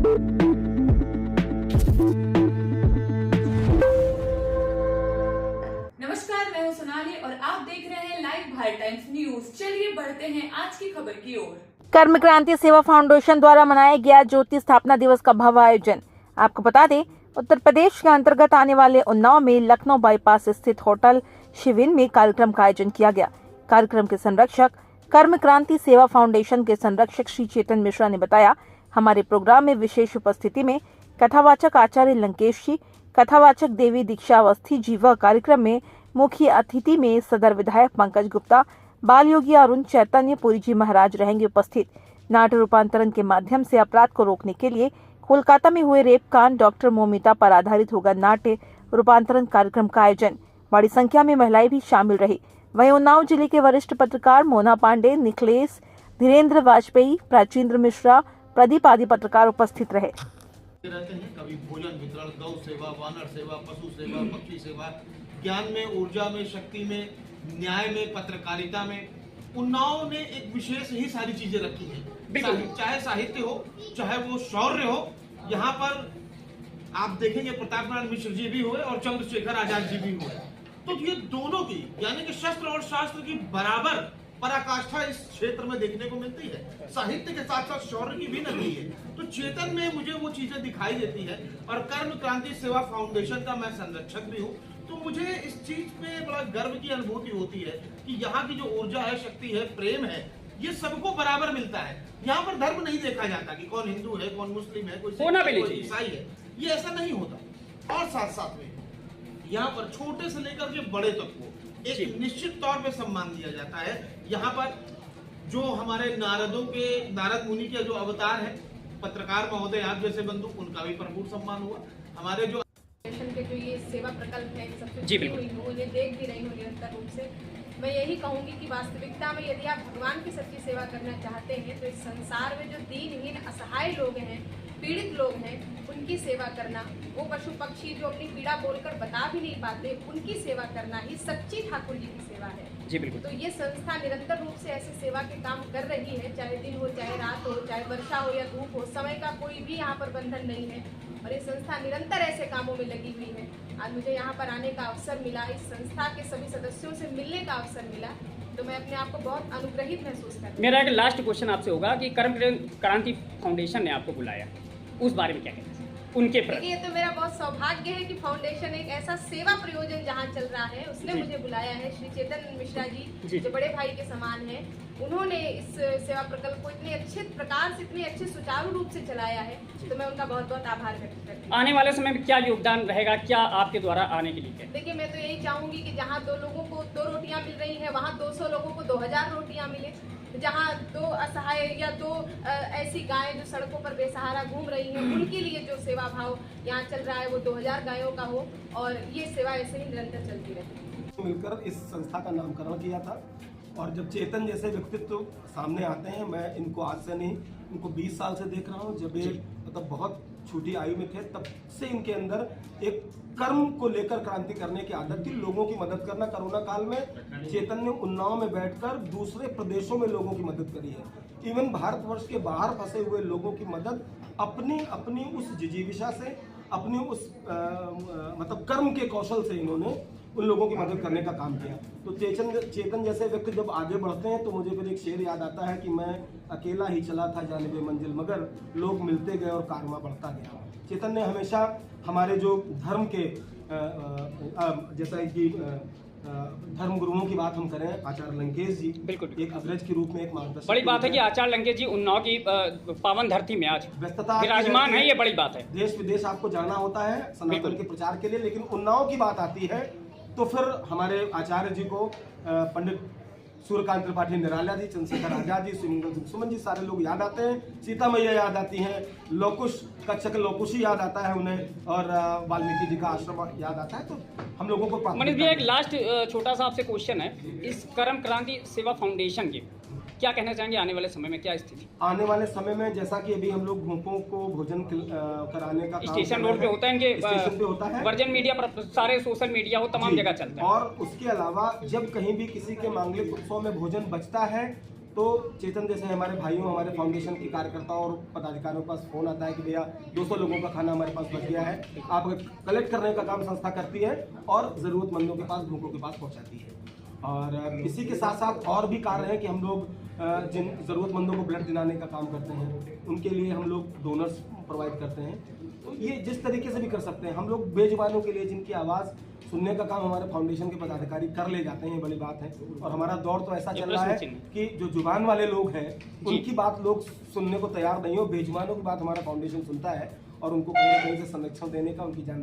नमस्कार, मैं हूं सोनाली और आप देख रहे हैं लाइव भारत टाइम्स न्यूज। चलिए बढ़ते हैं आज की खबर की ओर। कर्म क्रांति सेवा फाउंडेशन द्वारा मनाया गया ज्योति स्थापना दिवस का भव्य आयोजन। आपको बता दें, उत्तर प्रदेश के अंतर्गत आने वाले उन्नाव में लखनऊ बाईपास स्थित होटल शिविन में कार्यक्रम का आयोजन किया गया। कार्यक्रम के संरक्षक कर्म क्रांति सेवा फाउंडेशन के संरक्षक श्री चेतन मिश्रा ने बताया, हमारे प्रोग्राम में विशेष उपस्थिति में कथावाचक आचार्य लंकेश जी, कथावाचक देवी दीक्षा अवस्थी जी व कार्यक्रम में मुख्य अतिथि में सदर विधायक पंकज गुप्ता, बाल योगी अरुण चैतन्य पुरी जी महाराज रहेंगे उपस्थित। नाट्य रूपांतरण के माध्यम से अपराध को रोकने के लिए कोलकाता में हुए रेप कांड डॉक्टर मोमिता पर आधारित होगा नाट्य रूपांतरण कार्यक्रम का आयोजन। बड़ी संख्या में महिलाएं भी शामिल रही। वहीं उन्नाव जिले के वरिष्ठ पत्रकार मोना पांडे, निखिलेश, धीरेन्द्र वाजपेयी, प्राचीन्द्र मिश्रा, प्रदीप आदि पत्रकार उपस्थित रहे। रहते हैं कभी भोजन वितरण, गौ सेवा, वानर सेवा, पशु सेवा, पक्षी सेवा, ज्ञान में, ऊर्जा में, शक्ति में, न्याय में, पत्रकारिता में उन्नाव ने एक विशेष ही सारी चीजें रखी हैं। चाहे साहित्य हो, चाहे वो शौर्य हो, यहाँ पर आप देखेंगे प्रताप नारायण मिश्र जी भी हुए और चंद्रशेखर आजाद जी भी हुए। तो ये दोनों की यानी कि शस्त्र और शास्त्र की बराबर पराकाष्ठा इस क्षेत्र में देखने को मिलती है। साहित्य के साथ साथ शौर्य की भी नगरी है। तो चेतन में मुझे वो चीजें दिखाई देती है और कर्म क्रांति सेवा फाउंडेशन का मैं संरक्षक भी हूँ। तो मुझे इस चीज पे बड़ा गर्व की अनुभूति होती है कि यहाँ की जो ऊर्जा है, शक्ति है, प्रेम है, ये सबको बराबर मिलता है। यहाँ पर धर्म नहीं देखा जाता कि कौन हिंदू है, कौन मुस्लिम है, कोई ईसाई है, ये ऐसा नहीं होता। और साथ साथ में यहाँ पर छोटे से लेकर के बड़े तक को एक निश्चित तौर पे सम्मान दिया जाता है। यहाँ पर जो हमारे नारद मुनि के जो अवतार है, पत्रकार महोदय आप जैसे बंधु, उनका भी भरपूर सम्मान हुआ। हमारे जो के जो ये सेवा प्रकल्प है, सबसे मुझे देख भी रही हूँ निरंतर रूप से। मैं यही कहूँगी कि वास्तविकता में यदि आप भगवान की सच्ची सेवा करना चाहते हैं तो इस संसार में जो दीनहीन, असहाय लोग हैं, पीड़ित लोग हैं, उनकी सेवा करना, वो पशु पक्षी जो अपनी पीड़ा बोलकर बता भी नहीं पाते, उनकी सेवा करना ही सच्ची ठाकुर जी की सेवा है। जी बिल्कुल। तो ये संस्था निरंतर रूप से ऐसी सेवा के काम कर रही है, चाहे दिन हो, चाहे रात हो, चाहे वर्षा हो या धूप हो, समय का कोई भी यहाँ पर बंधन नहीं है और ये संस्था निरंतर ऐसे कामों में लगी हुई है। आज मुझे यहाँ पर आने का अवसर मिला, इस संस्था के सभी सदस्यों से मिलने का अवसर मिला, तो मैं अपने आप को बहुत अनुग्रहित महसूस कर रही हूँ। मेरा एक लास्ट क्वेश्चन आपसे होगा कि कर्म क्रांति फाउंडेशन ने आपको बुलाया, उस बारे में क्या कहते हैं उनके प्रति? ये तो मेरा बहुत सौभाग्य है कि फाउंडेशन एक ऐसा सेवा प्रयोजन जहाँ चल रहा है उसने मुझे बुलाया है। श्री चेतन मिश्रा जी जो बड़े भाई के समान हैं, उन्होंने इस सेवा प्रकल्प को इतने अच्छे प्रकार से, इतने अच्छे सुचारू रूप से चलाया है, तो मैं उनका बहुत बहुत आभार व्यक्त करती हूँ। आने वाले समय में क्या योगदान रहेगा, क्या आपके द्वारा आने के लिए? देखिए, मैं तो यही चाहूंगी कि जहाँ 2 लोगों को 2 रोटियाँ मिल रही हैं, वहाँ 200 लोगों को 2000 रोटियाँ मिले। जहाँ 2 असहाय या 2 ऐसी गायें जो सड़कों पर बेसहारा घूम रही हैं, उनके लिए जो सेवा भाव यहाँ चल रहा है वो 2000 गायों का हो और ये सेवा ऐसे ही निरंतर चलती रहे। मिलकर इस संस्था का नामकरण किया था और जब चेतन जैसे व्यक्तित्व सामने आते हैं, मैं इनको आज से नहीं, इनको 20 साल से देख रहा हूँ। जब ये मतलब बहुत छोटी आयु में थे तब से इनके अंदर एक कर्म को लेकर क्रांति करने की आदत थी, लोगों की मदद करना। कोरोना काल में चेतन ने उन्नाव में बैठकर दूसरे प्रदेशों में लोगों की मदद करी है। इवन भारतवर्ष के बाहर फंसे हुए लोगों की मदद अपनी उस जिजीविषा से, अपनी उस मतलब कर्म के कौशल से इन्होंने उन लोगों की मदद करने का काम किया। तो चेतन जैसे व्यक्ति जब आगे बढ़ते हैं तो मुझे फिर एक शेर याद आता है कि मैं अकेला ही चला था जानिबे मंजिल, मगर लोग मिलते गए और कारवां बढ़ता गया। चेतन ने हमेशा हमारे जो धर्म के जैसा कि धर्म गुरुओं की बात हम करें, आचार्य लंकेश जी बिल्कुल एक अग्रज के रूप में एक मार्गदर्शक। बड़ी बात है कि आचार्य लंकेश जी उन्नाव की पावन धरती में आज व्यस्तता विराजमान है, ये बड़ी बात है। देश विदेश आपको जाना होता है सनातन के प्रचार के लिए, लेकिन उन्नाव की बात आती है तो फिर हमारे आचार्य जी को पंडित सूर्यकांत त्रिपाठी निराला जी, चंद्रशेखर आजाद जी, सुमन जी, सारे लोग याद आते हैं। सीता मैया याद आती हैं, लोकुश कच्छक लोकुशी याद आता है उन्हें, और वाल्मीकि जी का आश्रम याद आता है। तो हम लोगों को मनीष जी एक लास्ट छोटा सा आपसे क्वेश्चन है, इस कर्म क्रांति सेवा फाउंडेशन के क्या कहना चाहेंगे आने वाले समय में क्या स्थिति? आने वाले समय में जैसा कि अभी हम लोग भूखों को भोजन कराने का स्टेशन रोड पे होता है, इनके स्टेशन पे होता है, वर्जन मीडिया पर सारे सोशल मीडिया हो तमाम जगह चलता है। और उसके अलावा जब कहीं भी किसी के मांगलिक उत्सव में भोजन बचता है तो चेतन जैसे हमारे भाइयों, हमारे फाउंडेशन के कार्यकर्ताओं और पदाधिकारियों के पास फ़ोन आता है कि भैया 200 लोगों का खाना हमारे पास बच गया है, आप कलेक्ट करने का काम संस्था करती है और ज़रूरतमंदों के पास, भूखों के पास पहुंचाती है। और इसी के साथ साथ और भी कार्य हैं कि हम लोग जिन ज़रूरतमंदों को ब्लड दिलाने का काम करते हैं, उनके लिए हम लोग डोनर्स प्रोवाइड करते हैं। तो ये जिस तरीके से भी कर सकते हैं, हम लोग बेजुबानों के लिए जिनकी आवाज़ सुनने का काम हमारे फाउंडेशन के पदाधिकारी कर ले जाते हैं, बड़ी बात है। और हमारा दौर तो ऐसा चल रहा है कि जो जुबान वाले लोग हैं उनकी बात लोग सुनने को तैयार नहीं हो, बेजुबानों की बात हमारा फाउंडेशन सुनता है और उनको कहीं ना कहीं से संरक्षण देने का, उनकी जान